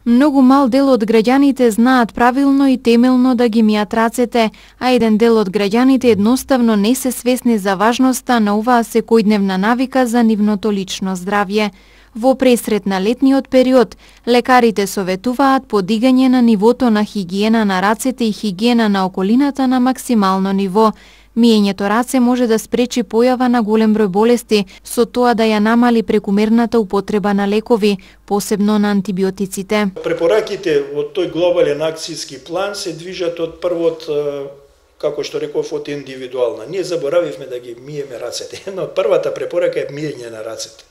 Многу мал дел од граѓаните знаат правилно и темелно да ги мијат рацете, а еден дел од граѓаните едноставно не се свесни за важноста на оваа секојдневна навика за нивното лично здравје. Во пресрет на летниот период, лекарите советуваат подигање на нивото на хигиена на рацете и хигиена на околината на максимално ниво. Миењето раце може да спречи појава на голем број болести, со тоа да ја намали прекумерната употреба на лекови, посебно на антибиотиците. Препораките од тој глобален акцијски план се движат од првот, како што реков, од индивидуална. Ние заборавивме да ги миеме рацете. Една од првата препорака е миење на рацете.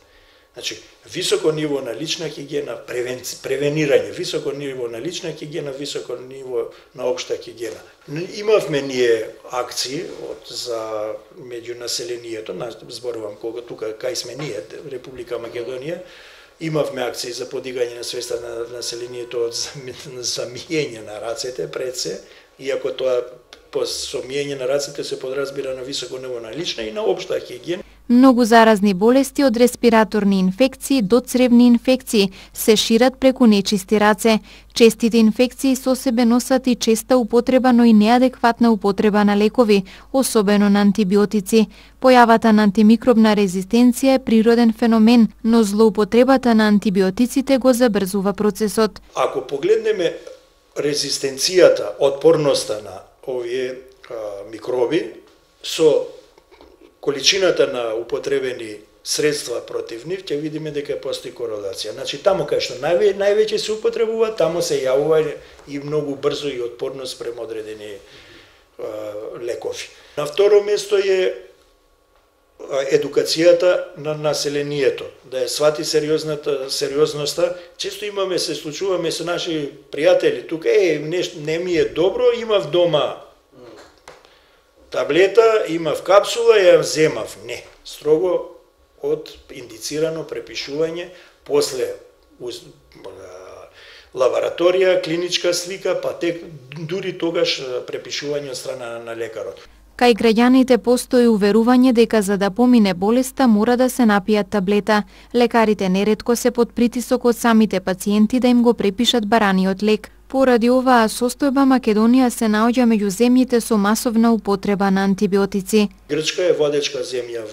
Значи, високо ниво на лична хигиена, превенирање, високо ниво на лична хигиена, високо ниво на општа хигиена. Имавме ние акции за меѓу населението, зборувам кога тука кај сме ние, Република Македонија, имавме акции за подигање на свеста на населението за миење на рацете пред се, иако тоа со миење на рацете се подразбира на високо ниво на лична и на општа хигиена. Многу заразни болести од респираторни инфекции до цревни инфекции се шират преку нечисти раце. Честите инфекции со себе носат и честа употреба, но и неадекватна употреба на лекови, особено на антибиотици. Појавата на антимикробна резистенција е природен феномен, но злоупотребата на антибиотиците го забрзува процесот. Ако погледнеме резистенцијата, отпорноста на овие микроби со количината на употребени средства против нив, ќе видиме дека постои корелација. Значи, таму кај што највеќе се употребува, таму се јавува и многу брзо и отпорност према одредени лекови. На второ место е едукацијата на населението, да ја свати сериозноста. Често се случуваме со наши пријатели, тука не ми е добро, имав дома таблета, имав капсула, ја земав. Не, строго од индицирано препишување, после лабораторија, клиничка слика, па тек дури тогаш препишување од страна на лекарот. Кај граѓаните постои уверување дека за да помине болеста мора да се напијат таблета. Лекарите неретко се под притисок од самите пациенти да им го препишат бараниот лек. Поради оваа состојба Македонија се наоѓа меѓу земјите со масовна употреба на антибиотици. Грчка е водечка земја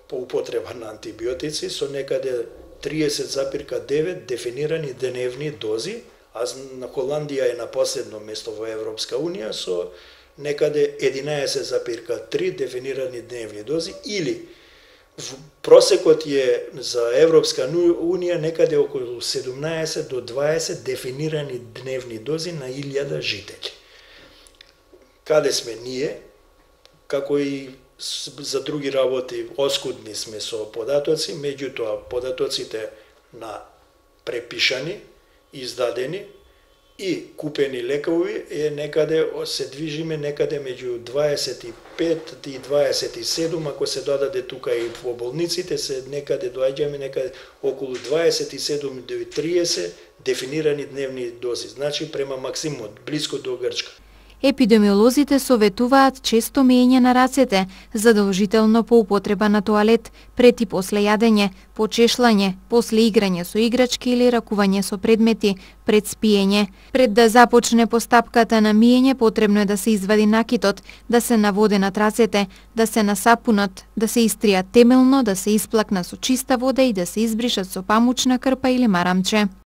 по употреба на антибиотици со некаде 30,9 дефинирани дневни дози, а Холандија е на последно место во Европска унија со некаде 11,3 дефинирани дневни дози, или просекот е за Европска унија некаде околу 17 до 20 дефинирани дневни дози на 1000 жители. Каде сме ние, како и за други работи, оскудни сме со податоци, меѓутоа податоците на препишани, издадени и купени лекови се движиме некаде меѓу 25 и 27, ако се додаде тука и во болниците, се некаде доаѓаме некаде околу 27 до 30 дефинирани дневни дози, значи према максимумот, близко до Грчка. Епидемиолозите советуваат често миење на рацете, задолжително по употреба на тоалет, пред и после јадење, по чешлање, после играње со играчки или ракување со предмети, пред спиење. Пред да започне постапката на миење, потребно е да се извади накитот, да се наводенат рацете, да се насапунат, да се истријат темелно, да се исплакна со чиста вода и да се избришат со памучна крпа или марамче.